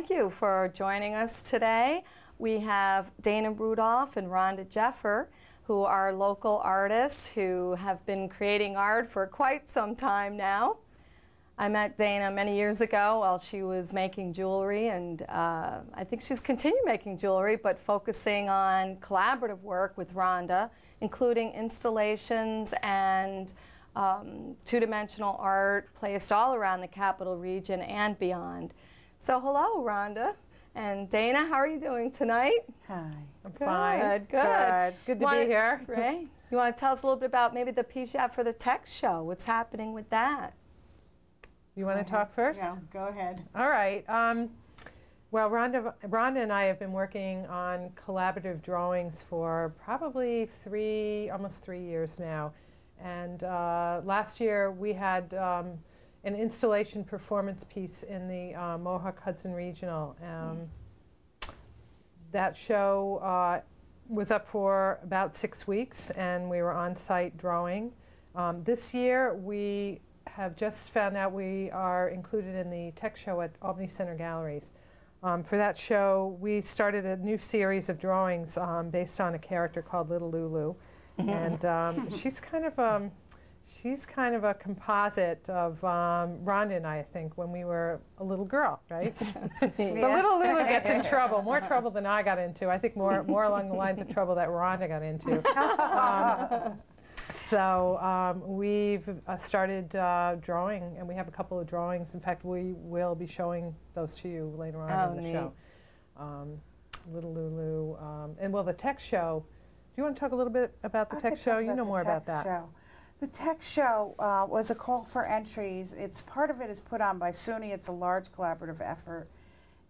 thank you for joining us today. We have Dana Rudolf and Rhonda Jeffer, who are local artists who have been creating art for quite some time now. I met Dana many years ago while she was making jewelry, and I think she's continued making jewelry, but focusing on collaborative work with Rhonda, including installations and two-dimensional art placed all around the capital region and beyond. So hello, Rhonda. And Dana, how are you doing tonight? Hi. I'm fine. Good. Good to be here. Great. You want to tell us a little bit about maybe the piece you have for the tech show? What's happening with that? You want to talk first? Yeah, go ahead. All right. Well, Rhonda and I have been working on collaborative drawings for probably almost 3 years now. And last year we had an installation performance piece in the Mohawk Hudson Regional. That show was up for about 6 weeks, and we were on site drawing. This year we have just found out we are included in the tech show at Albany Center Galleries. For that show, we started a new series of drawings based on a character called Little Lulu, and she's kind of a composite of Rhonda and I think, when we were a little girl, right? Yeah. The Little Lulu gets in trouble, more trouble than I got into. I think more along the lines of trouble that Rhonda got into. So we've started drawing, and we have a couple of drawings. In fact, we will be showing those to you later on in the show. Little Lulu, and well, the tech show. Do you want to talk a little bit about the tech show? You know more about that. The tech show was a call for entries. Part of it is put on by SUNY. It's a large collaborative effort,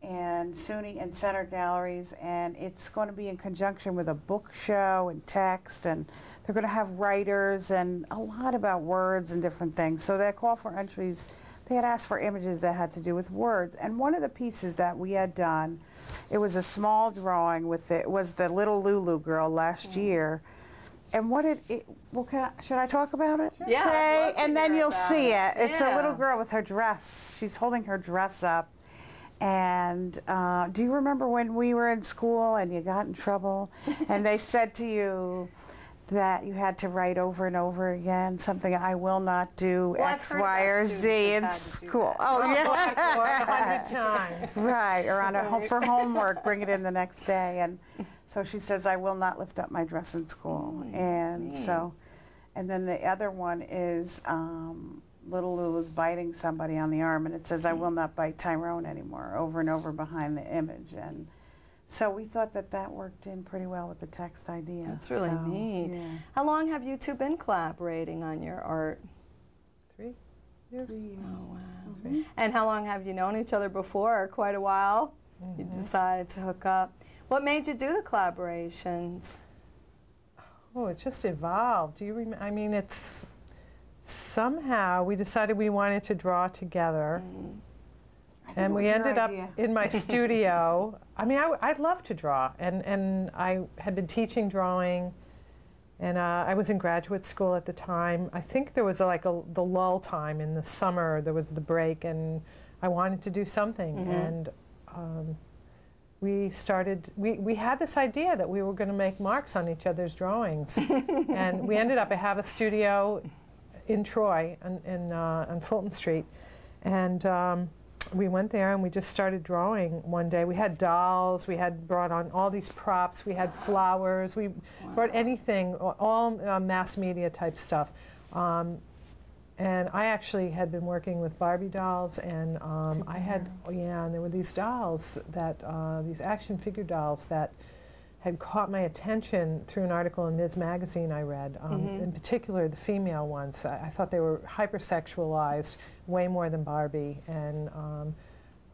and SUNY and Center Galleries, and it's going to be in conjunction with a book show and text, and they're going to have writers and a lot about words and different things. So that call for entries, they had asked for images that had to do with words. And one of the pieces that we had done, it was a small drawing with was the Little Lulu girl last year. And what should I talk about it? Yeah. And then you'll see it. It's a little girl with her dress. She's holding her dress up. And do you remember when we were in school and you got in trouble and they said to you that you had to write over and over again something, I will not do X, Y, or Z in school. Oh, yeah. 100 times. Right, or for homework, bring it in the next day. And so she says, I will not lift up my dress in school. And then the other one is Little Lulu's biting somebody on the arm, and it says, I will not bite Tyrone anymore, over and over behind the image. And so we thought that worked in pretty well with the text idea. That's really neat. Yeah. How long have you two been collaborating on your art? 3 years. 3 years. Oh, wow. And how long have you known each other before? Quite a while? You decided to hook up. What made you do the collaborations? Oh, it just evolved. Do you remember? I mean, it's somehow we decided we wanted to draw together. And we ended up in my studio. I mean, I'd love to draw, and I had been teaching drawing, and I was in graduate school at the time. I think there was the lull time in the summer. There was the break, and I wanted to do something. And we had this idea that we were going to make marks on each other's drawings, and we ended up. I have a studio in Troy on Fulton Street, and we went there and we just started drawing one day. We had dolls, we had brought on all these props, we had flowers, we brought anything, all mass media type stuff. And I actually had been working with Barbie dolls, and I had, and there were these dolls these action figure dolls that had caught my attention through an article in Ms. Magazine I read. In particular, the female ones. I thought they were hypersexualized, way more than Barbie, and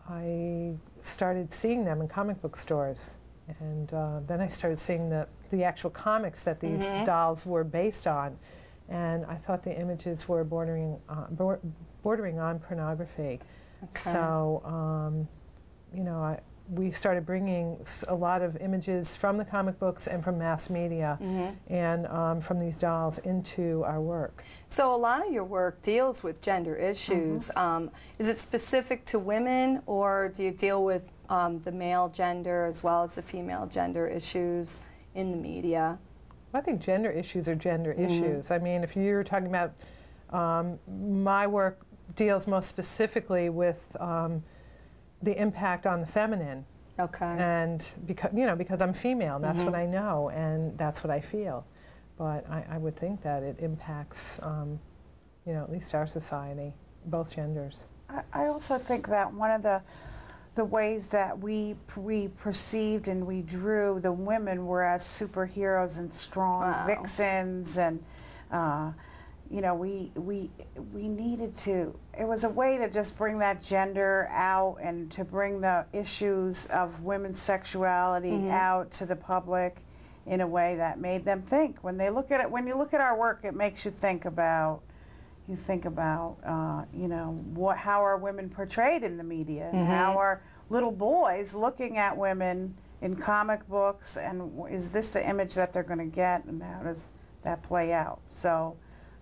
I started seeing them in comic book stores. And then I started seeing the actual comics that these dolls were based on, and I thought the images were bordering on pornography. Okay. So, you know, we started bringing a lot of images from the comic books and from mass media and from these dolls into our work. So a lot of your work deals with gender issues. Is it specific to women, or do you deal with the male gender as well as the female gender issues in the media? I think gender issues are gender issues. I mean, if you're talking about my work deals most specifically with the impact on the feminine. Okay. And because I'm female, and that's what I know, and that's what I feel. But I would think that it impacts, at least our society, both genders. I also think that one of the ways that we perceived and we drew the women were as superheroes and strong vixens, and we needed to. It was a way to just bring that gender out and to bring the issues of women's sexuality out to the public in a way that made them think. When they look at it, when you look at our work, it makes you think about. You think about, how are women portrayed in the media, and how are little boys looking at women in comic books, and is this the image that they're going to get, and how does that play out? So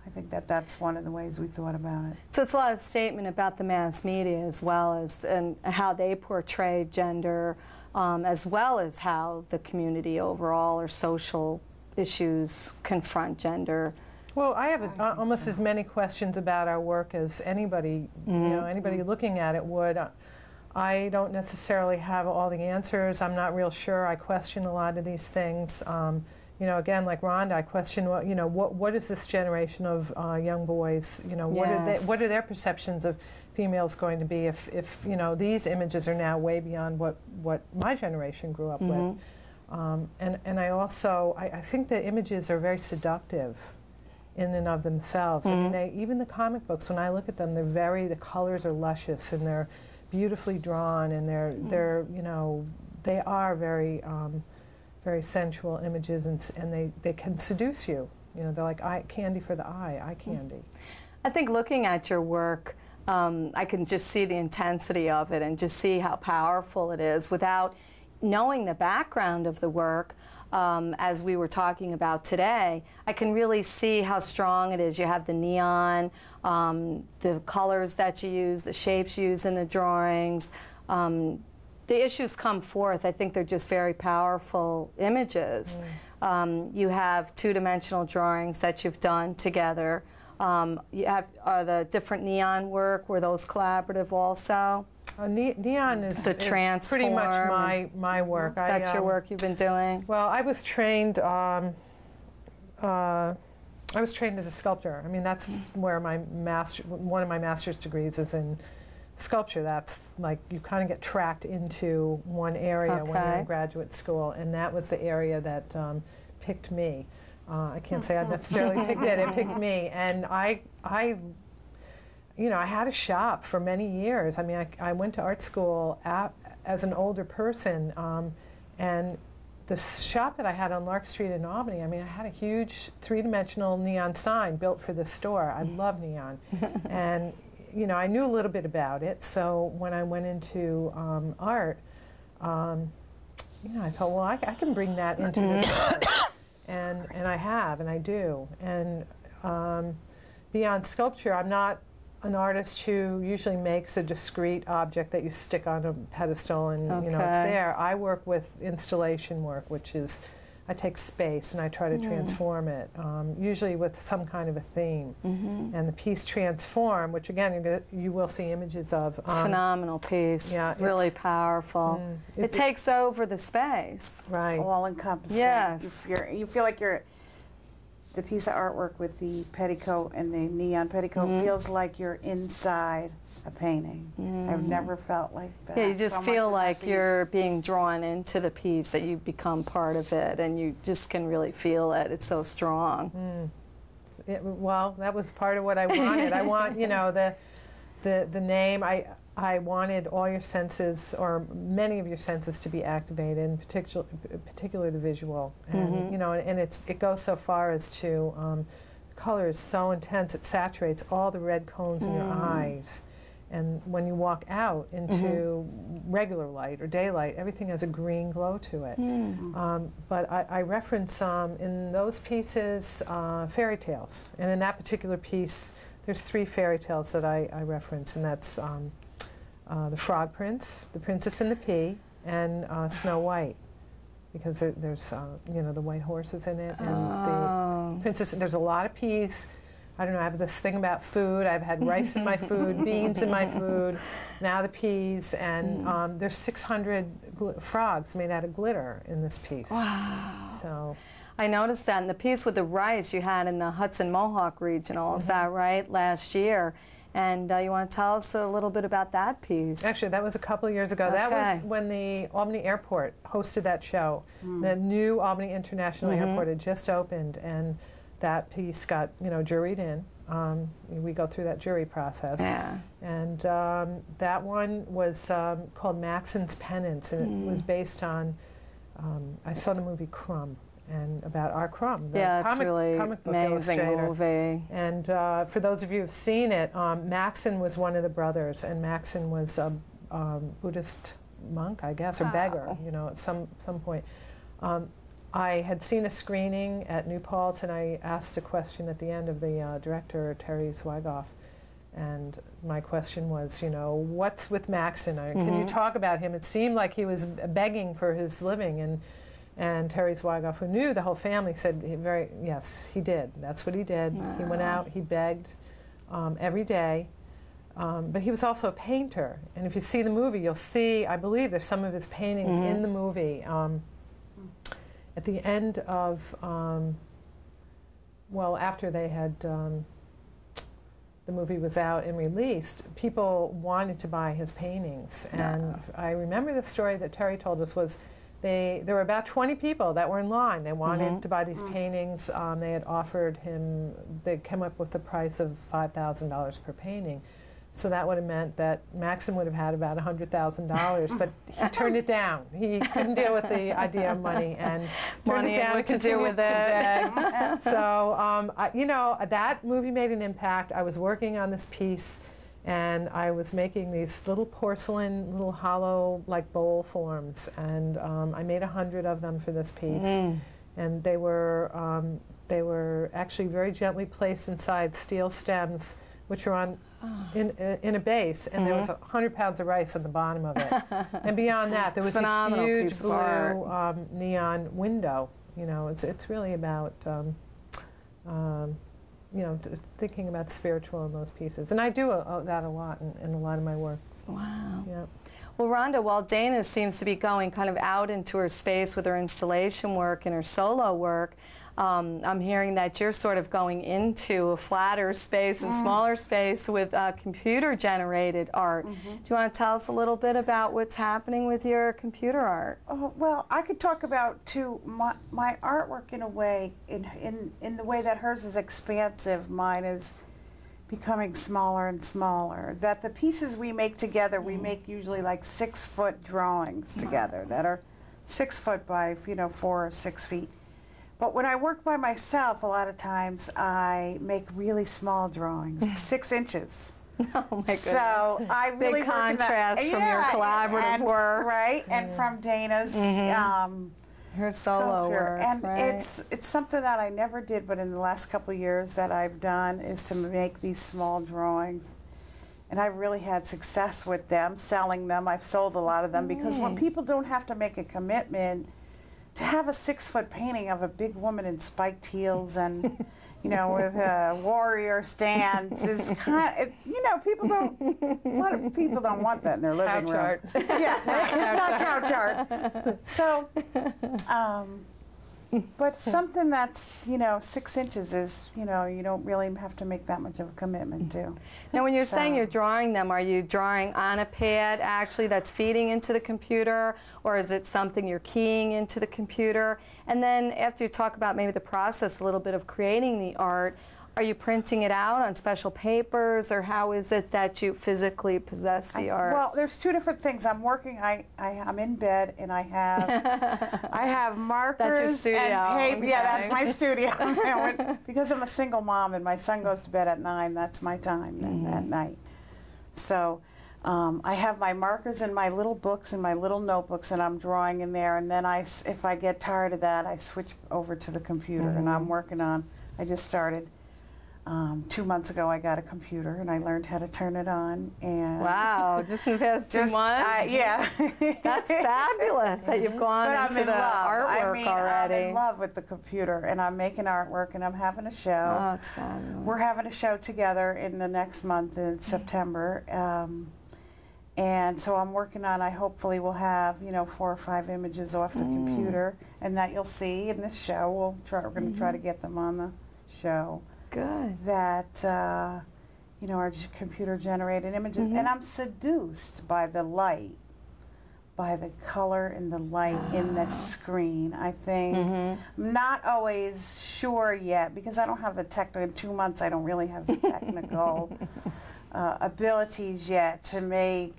I think that that's one of the ways we thought about it. So it's a lot of statement about the mass media as well as and how they portray gender, as well as how the community overall or social issues confront gender. Well, I have almost as many questions about our work as anybody, anybody looking at it would. I don't necessarily have all the answers. I'm not real sure. I question a lot of these things. Again, like Rhonda, I question what is this generation of young boys? What are their perceptions of females going to be if these images are now way beyond what my generation grew up with. And I think the images are very seductive in and of themselves. I mean, even the comic books, when I look at them, the colors are luscious and they're beautifully drawn, and they are very very sensual images, and they can seduce you. They're like candy for the eye candy. I think looking at your work, I can just see the intensity of it and just see how powerful it is without knowing the background of the work. As we were talking about today, I can really see how strong it is. You have the neon, the colors that you use, the shapes used in the drawings. The issues come forth. I think they're just very powerful images. You have two-dimensional drawings that you've done together. You have the different neon work. Were those collaborative also? Neon is pretty much my work. That's your work you've been doing? Well, I was trained as a sculptor. I mean, that's where one of my master's degrees is in sculpture. That's like you kind of get tracked into one area when you're in graduate school, and that was the area that picked me. I can't say I necessarily picked it. It picked me, and I had a shop for many years. I mean, I went to art school as an older person, and the shop that I had on Lark Street in Albany, I mean, I had a huge three-dimensional neon sign built for the store. I love neon. And, I knew a little bit about it, so when I went into art, I thought, well, I can bring that into this art. And I have, and I do. And beyond sculpture, I'm not an artist who usually makes a discrete object that you stick on a pedestal and it's there. I work with installation work, which is I take space and I try to transform it, usually with some kind of a theme. And the piece Transform, which again you will see images of. It's a phenomenal piece. Yeah, really powerful. It takes over the space. Right. It's all encompassing. Yes. You feel like you're. The piece of artwork with the petticoat and the neon petticoat feels like you're inside a painting. I've never felt like that. Yeah, you just feel like you're being drawn into the piece, that you become part of it, and you just can really feel it. It's so strong. Well, that was part of what I wanted. I want, the name. I wanted all your senses, or many of your senses, to be activated, in particularly the visual. And and it goes so far as to the color is so intense it saturates all the red cones in your eyes. And when you walk out into regular light or daylight, everything has a green glow to it. But I reference in those pieces fairy tales, and in that particular piece, there's 3 fairy tales that I reference, and that's the Frog Prince, the Princess and the Pea, and Snow White, because there's you know, the white horses in it, and the princess. There's a lot of peas. I don't know, I have this thing about food. I've had rice in my food, beans in my food, now the peas, and there's 600 frogs made out of glitter in this piece. Wow. So I noticed that in the piece with the rice you had in the Hudson Mohawk Regional, is that right, last year? And you want to tell us a little bit about that piece? actually, that was a couple of years ago. That was when the Albany Airport hosted that show. The new Albany International Airport had just opened, and that piece got, you know, juried in. We go through that jury process. Yeah. And that one was called Maxon's Penance, and it was based on, I saw the movie Crumb, and about R. Crumb, the Yeah, it's really comic book amazing illustrator. movie. And for those of you who've seen it, Maxon was one of the brothers, and Maxon was a Buddhist monk, I guess, or beggar, you know, at some point. I had seen a screening at New Paltz, and I asked a question at the end of the director, Terry Zwigoff, and my question was, you know, what's with Maxon? Can you talk about him? It seemed like he was begging for his living, and Terry Zwigoff, who knew the whole family, said, yes, he did. That's what he did. He went out, he begged every day, but he was also a painter, and if you see the movie, you'll see, I believe there's some of his paintings in the movie. At the end of, well, after they had, the movie was out and released, people wanted to buy his paintings. And I remember the story that Terry told us was there were about 20 people that were in line. They wanted to buy these paintings. They had offered him, they came up with the price of $5,000 per painting. So that would have meant that Maxon would have had about $100,000, but he turned it down. He couldn't deal with the idea of money and turned it down. What to do with it? So, you know, that movie made an impact. I was working on this piece, and I was making these little porcelain, little hollow, like bowl forms, and I made 100 of them for this piece, and they were actually very gently placed inside steel stems, which are on in a base, and there was 100 pounds of rice on the bottom of it. And beyond that, there was a huge blue neon window. You know, it's really about you know, thinking about spiritual in those pieces. And I do that a lot in a lot of my works. Wow. Yeah. Well, Rhonda, while Dana seems to be going kind of out into her space with her installation work and her solo work, I'm hearing that you're sort of going into a flatter space and smaller space with computer-generated art. Do you want to tell us a little bit about what's happening with your computer art? Oh, well, I could talk about, too, my artwork in a way, in the way that hers is expansive, mine is becoming smaller and smaller. That the pieces we make together, we make usually like 6-foot drawings together that are 6 foot by, you know, 4 or 6 feet. But when I work by myself, a lot of times I make really small drawings, 6 inches. Oh my goodness. So I really big contrast from your collaborative work, right? And from Dana's her solo work, and right? it's something that I never did, but in the last couple of years that I've done is to make these small drawings, and I've really had success with them, selling them. I've sold a lot of them because when people don't have to make a commitment to have a 6-foot painting of a big woman in spiked heels and, you know, with a warrior stance is kind of, you know, a lot of people don't want that in their living room. Art. Yeah, it's not couch art. So, but something that's, you know, 6 inches is, you know, you don't really have to make that much of a commitment to. Now, when you're saying you're drawing them, are you drawing on a pad actually that's feeding into the computer, or is it something you're keying into the computer? And then after you talk about maybe the process a little bit of creating the art, are you printing it out on special papers, or how is it that you physically possess the art? Well, there's 2 different things. I'm working. I'm in bed, and I have markers That's your studio. and paper. Okay. Yeah, that's my studio. Because I'm a single mom, and my son goes to bed at 9. That's my time at night. So I have my markers and my little books and my little notebooks, and I'm drawing in there. And then if I get tired of that, I switch over to the computer, and I'm working on. I just started 2 months ago, I got a computer and I learned how to turn it on. And wow, just in the past 2 months? Yeah. That's fabulous that you've gone into the artwork already. I'm in love with the computer, and I'm making artwork, and I'm having a show. Oh, it's fabulous. We're having a show together in the next month in September. And so I'm working on, I hopefully will have, 4 or 5 images off the computer, and that you'll see in this show. We're going to try to get them on the show. Good. That, are computer-generated images. And I'm seduced by the light, by the color and the light in the screen. I think I'm not always sure yet, because I don't have the technical, in 2 months I don't really have the technical abilities yet to make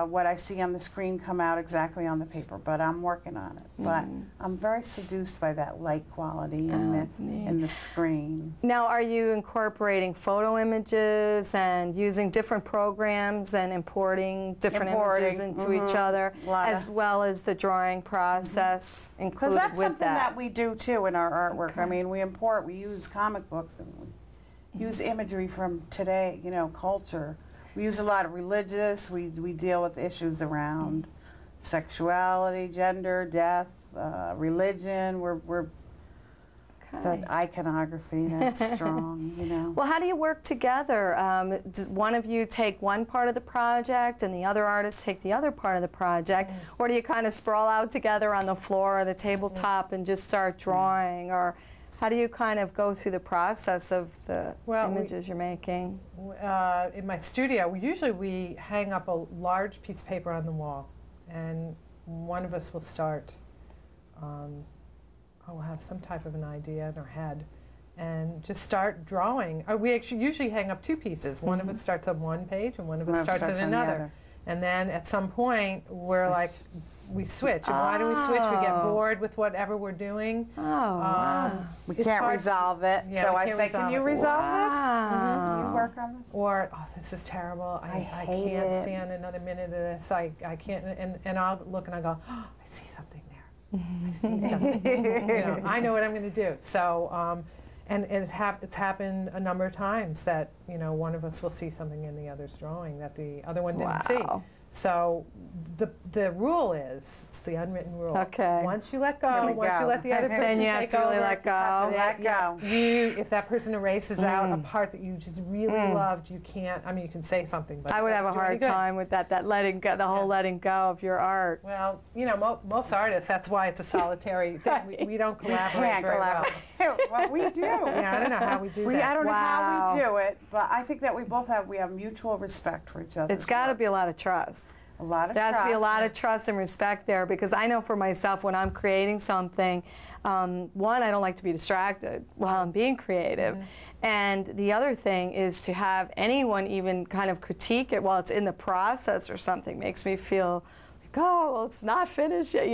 what I see on the screen come out exactly on the paper, but I'm working on it. But I'm very seduced by that light quality in the screen. Now, are you incorporating photo images and using different programs and importing different images into each other, as well as the drawing process included with that? Because that's something that we do too in our artwork. I mean, we use comic books and we use imagery from today, culture. We use a lot of religious. We deal with issues around sexuality, gender, death, religion. We're that iconography that's strong, Well, how do you work together? Does one of you take one part of the project and the other artists take the other part of the project? Or do you kind of sprawl out together on the floor or the tabletop and just start drawing? Or how do you kind of go through the process of the images you're making? In my studio, we hang up a large piece of paper on the wall, and one of us will start. We'll have some type of an idea in our head, and just start drawing. We actually usually hang up 2 pieces. One of us starts on one page, and one of us starts on another. And then at some point, we're like, we switch. And why do we switch? We get bored with whatever we're doing. We can't resolve it. Yeah, so I say, can you resolve this? Can you work on this? Or, this is terrible. I can't stand another minute of this. I can't. And I'll look and I go, I see something there. I see something. I know what I'm going to do. So, and it's happened a number of times that, one of us will see something in the other's drawing that the other one didn't see. So the rule is, it's the unwritten rule. Okay. Once you let go, once you let the other person then you have to really let go. If that person erases out a part that you just really loved, you can't. I mean, you can say something, but I would have a hard time with that letting go, the whole letting go of your art. Well, most artists, that's why it's a solitary thing. We don't collaborate very well. Well, we do. Yeah, I don't know how we do that. I don't know how we do it, but I think that we have mutual respect for each other. It's got to be a lot of trust. A lot of there has trust. to be a lot of trust and respect there, because I know for myself when I'm creating something, one, I don't like to be distracted while I'm being creative. And the other thing is to have anyone even kind of critique it while it's in the process or something makes me feel like, oh, well, it's not finished yet,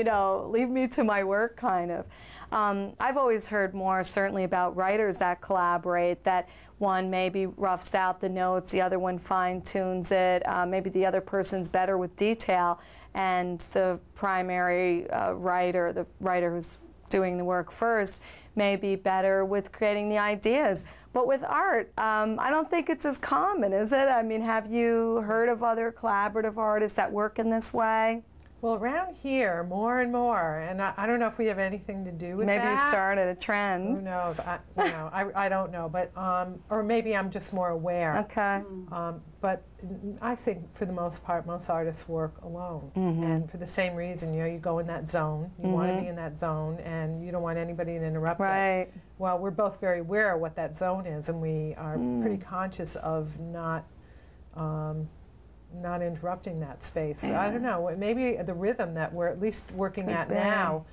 leave me to my work kind of. I've always heard more certainly about writers that collaborate, that one maybe roughs out the notes, the other one fine-tunes it, maybe the other person's better with detail, and the primary writer, the writer who's doing the work first, may be better with creating the ideas. But with art, I don't think it's as common, is it? I mean, have you heard of other collaborative artists that work in this way? Well, around here, more and more, and I don't know if we have anything to do with that. Maybe you started a trend. Who knows? I don't know, but or maybe I'm just more aware. Okay. But I think for the most part, most artists work alone, and for the same reason, you go in that zone. You want to be in that zone, and you don't want anybody to interrupt it. Well, we're both very aware of what that zone is, and we are pretty conscious of not interrupting that space. I don't know, maybe the rhythm that we're at least working at now,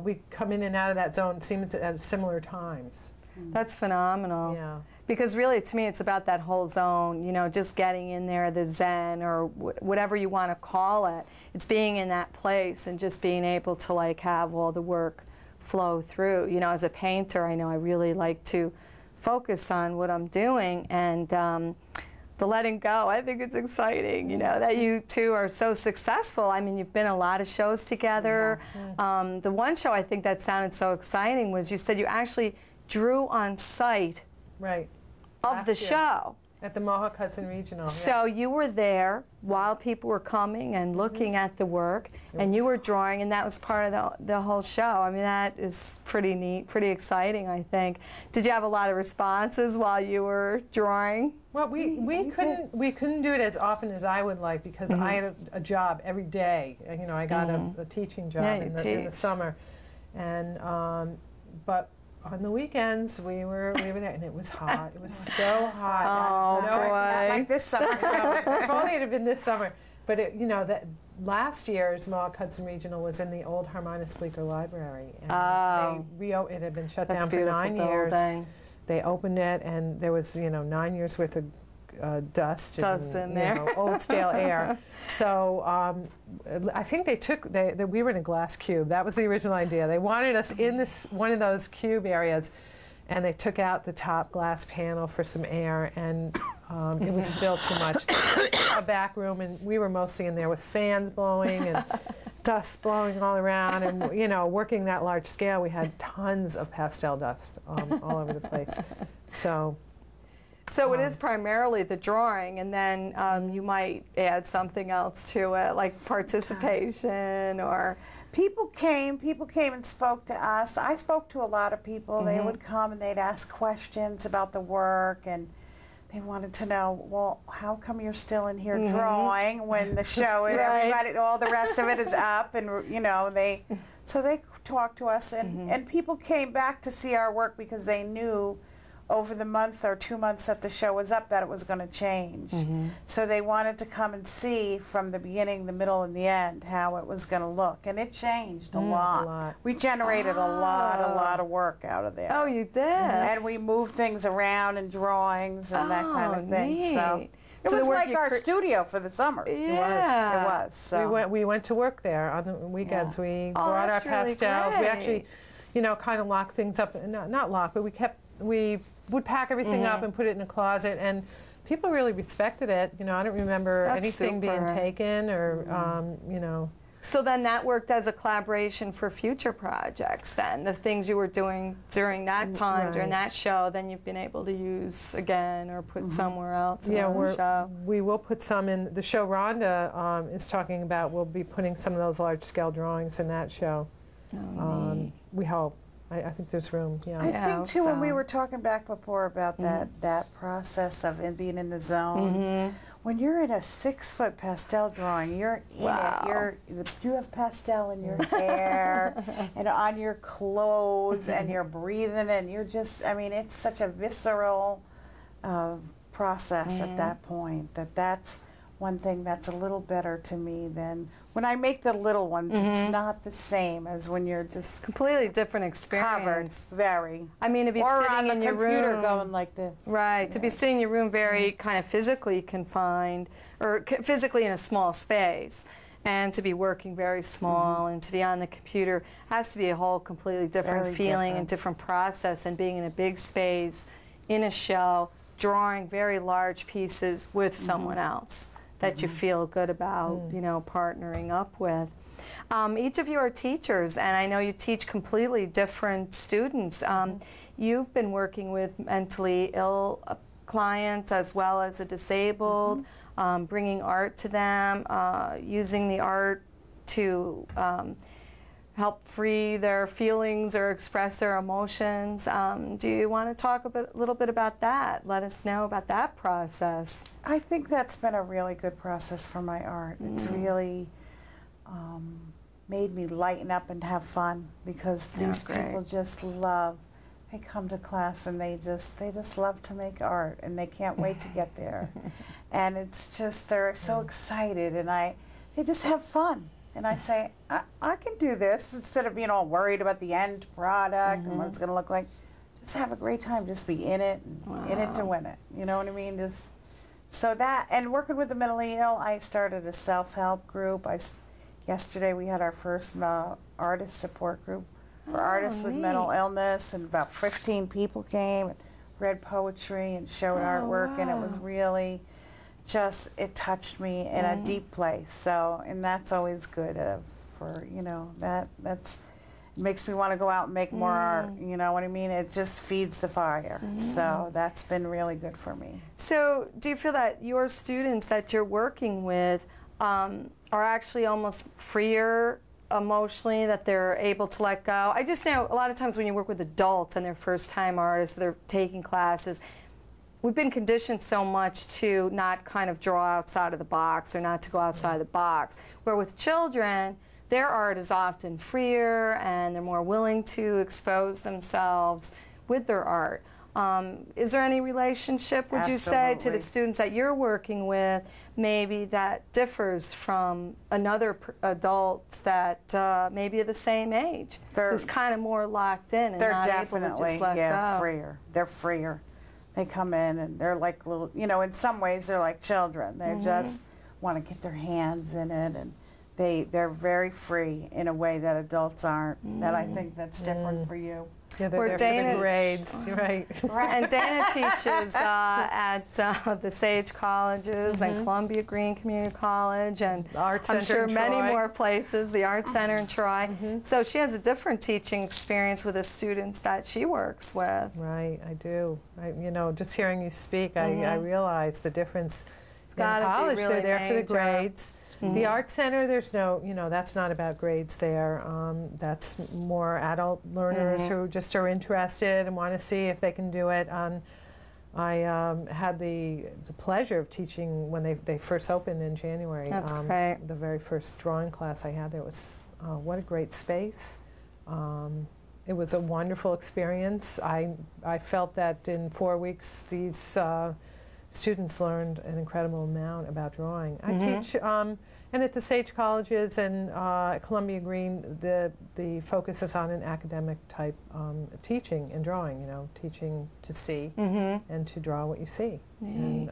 we come in and out of that zone seems at similar times. That's phenomenal. Yeah. Because really, to me, it's about that whole zone, just getting in there, the zen, or whatever you want to call it. It's being in that place and just being able to have all the work flow through. As a painter, I know I really like to focus on what I'm doing, and the letting go, I think it's exciting, that you two are so successful. I mean, you've been a lot of shows together. The one show I think that sounded so exciting was you said you actually drew on site. Right. of the show. At the Mohawk Hudson Regional. So you were there while people were coming and looking at the work, and you were drawing, and that was part of the whole show. I mean, that is pretty neat, pretty exciting, I think. Did you have a lot of responses while you were drawing? Well, we couldn't do it as often as I would like, because I had a job every day. You know, I got a teaching job in the summer, and but on the weekends we were there, and it was hot. It was so hot. Oh, boy. Not like this summer. If only it had been this summer. But it, you know, that last year's Mohawk Hudson Regional was in the old Harmonis Bleecker Library, and it had been shut down for 9 years. They opened it, and there was, you know, 9 years worth of dust and, in there, you know, old stale air. So I think we were in a glass cube. That was the original idea. They wanted us in one of those cube areas, and they took out the top glass panel for some air, and it was still too much. There was a back room, and we were mostly in there with fans blowing and dust blowing all around, and, you know, working that large scale, we had tons of pastel dust all over the place. So it is primarily the drawing, and then you might add something else to it, like participation or... People came and spoke to us. I spoke to a lot of people. They would come and they'd ask questions about the work, and they wanted to know, well, how come you're still in here drawing when the show and everybody, all the rest of it is up, and, you know, so they talked to us, and people came back to see our work because they knew over the month or 2 months that the show was up that it was going to change. So they wanted to come and see from the beginning, the middle, and the end how it was going to look, and it changed a lot. We generated a lot of work out of there. Oh, you did? And we moved things around in drawings and that kind of thing. Neat. So it was like our studio for the summer. Yeah. It was. So. We went to work there on the weekends. We brought our pastels. We actually, you know, kind of locked things up. Not locked, but we would pack everything up and put it in a closet, and people really respected it. You know, I don't remember anything being taken or, you know. So then that worked as a collaboration for future projects then, the things you were doing during that time, during that show, then you've been able to use again or put somewhere else in the show. We will put some in the show Rhonda is talking about. We'll be putting some of those large-scale drawings in that show. We hope. I think there's room. Yeah. I think too, when we were talking back before about that process of being in the zone, when you're in a 6-foot pastel drawing, you're in it. You have pastel in your hair and on your clothes, and you're breathing, and you're just. I mean, it's such a visceral process at that point. That's one thing that's a little better to me than when I make the little ones. It's not the same as when you're just completely different experience. Covered, very. I mean, to be sitting in your room, going like this. Right. To be sitting in your room, very kind of physically confined, or physically in a small space, and to be working very small, and to be on the computer has to be a whole completely different feeling and different process than being in a big space, in a show, drawing very large pieces with someone else that you feel good about, you know, partnering up with. Each of you are teachers, and I know you teach completely different students. You've been working with mentally ill clients as well as the disabled, bringing art to them, using the art to help free their feelings or express their emotions. Do you want to talk a little bit about that? Let us know about that process. I think that's been a really good process for my art. It's really made me lighten up and have fun, because these people just love. They come to class and they just love to make art, and they can't wait to get there. And it's just, they're so excited, and they just have fun. And I say, I can do this, instead of being all worried about the end product and what it's going to look like. Just have a great time. Just be in it, and in it to win it. You know what I mean? Just so that, and working with the mentally ill, I started a self-help group. Yesterday we had our first artist support group for artists with mental illness, and about 15 people came and read poetry and showed artwork, and it was really just, it touched me in a deep place. So, and that's always good for, you know, that's, makes me want to go out and make more art. You know what I mean? It just feeds the fire. So that's been really good for me. So do you feel that your students that you're working with are actually almost freer emotionally, that they're able to let go? I just know a lot of times when you work with adults and they're first-time artists, they're taking classes, we've been conditioned so much to not kind of draw outside of the box or not to go outside of the box. Where with children, their art is often freer and they're more willing to expose themselves with their art. Is there any relationship, would you say, to the students that you're working with, maybe that differs from another adult that maybe of the same age, who's kind of more locked in and not able to just let go? Freer. They're freer. They come in and they're like little, you know, in some ways they're like children. They just want to get their hands in it, and they're very free in a way that adults aren't. That I think that's different for you. Yeah, they're there for the grades, right. And Dana teaches at the Sage Colleges and Columbia Green Community College, and I'm sure many more places, the Art Center in Troy. So she has a different teaching experience with the students that she works with. Right, I do. You know, just hearing you speak, I realize the difference in college. Really they're there for the grades. The Art Center, there's no, you know, that's not about grades there. That's more adult learners who just are interested and want to see if they can do it. I had the pleasure of teaching when they first opened in January. That's great. The very first drawing class I had there was, what a great space. It was a wonderful experience. I felt that in 4 weeks these students learned an incredible amount about drawing. I teach, and at the Sage Colleges and Columbia Green, the focus is on an academic type teaching and drawing, you know, teaching to see and to draw what you see. And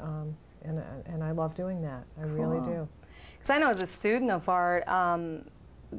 I love doing that. I really do. Because I know as a student of art,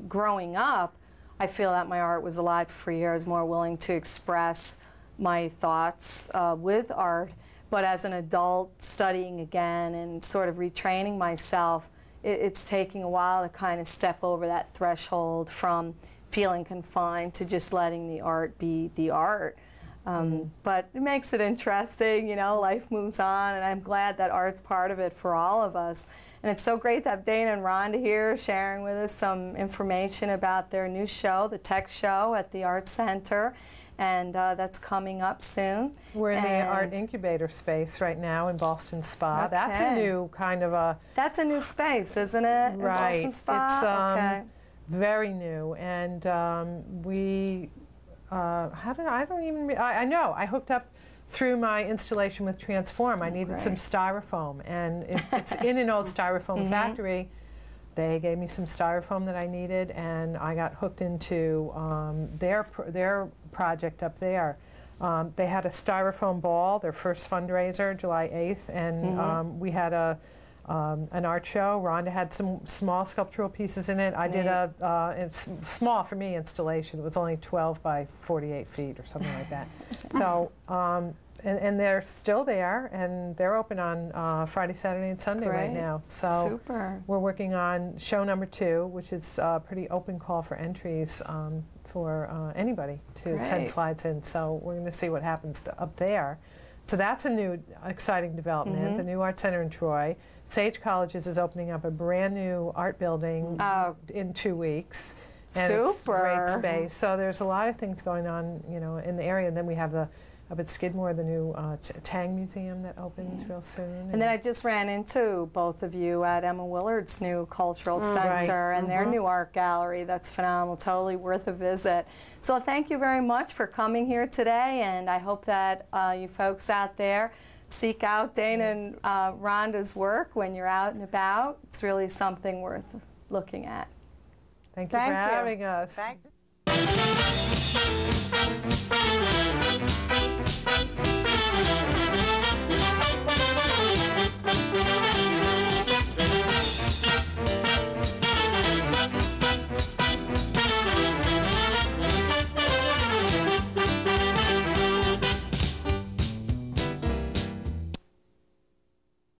growing up, I feel that my art was a lot freer. I was more willing to express my thoughts with art. But as an adult, studying again and sort of retraining myself, it's taking a while to kind of step over that threshold from feeling confined to just letting the art be the art. But it makes it interesting, you know, life moves on, and I'm glad that art's part of it for all of us. And it's so great to have Dana and Rhonda here sharing with us some information about their new show, the Tech Show at the Art Center. And that's coming up soon. We're in the Art Incubator space right now in Ballston Spa. That's a new kind of a... That's a new space, isn't it? Right. In Ballston Spa? It's very new. And we... I know. I hooked up through my installation with Transform. I needed some styrofoam. And it's in an old styrofoam factory. They gave me some styrofoam that I needed, and I got hooked into their project up there. They had a styrofoam ball, their first fundraiser, July 8th, and we had an art show. Rhonda had some small sculptural pieces in it. I did a small, for me, installation. It was only 12 by 48 feet or something like that. So, and they're still there, and they're open on Friday, Saturday, and Sunday right now. So we're working on show number 2, which is a pretty open call for entries for anybody to send slides in. So we're going to see what happens up there. So that's a new, exciting development. The new Art Center in Troy. Sage Colleges is opening up a brand new art building in 2 weeks. And it's a great space. So there's a lot of things going on, you know, in the area. And then we have up at Skidmore, the new Tang Museum that opens real soon. And then I just ran into both of you at Emma Willard's new cultural center and their new art gallery. That's phenomenal, totally worth a visit. So thank you very much for coming here today, and I hope that you folks out there seek out Dana and Rhonda's work when you're out and about. It's really something worth looking at. Thank you for having us. Thanks.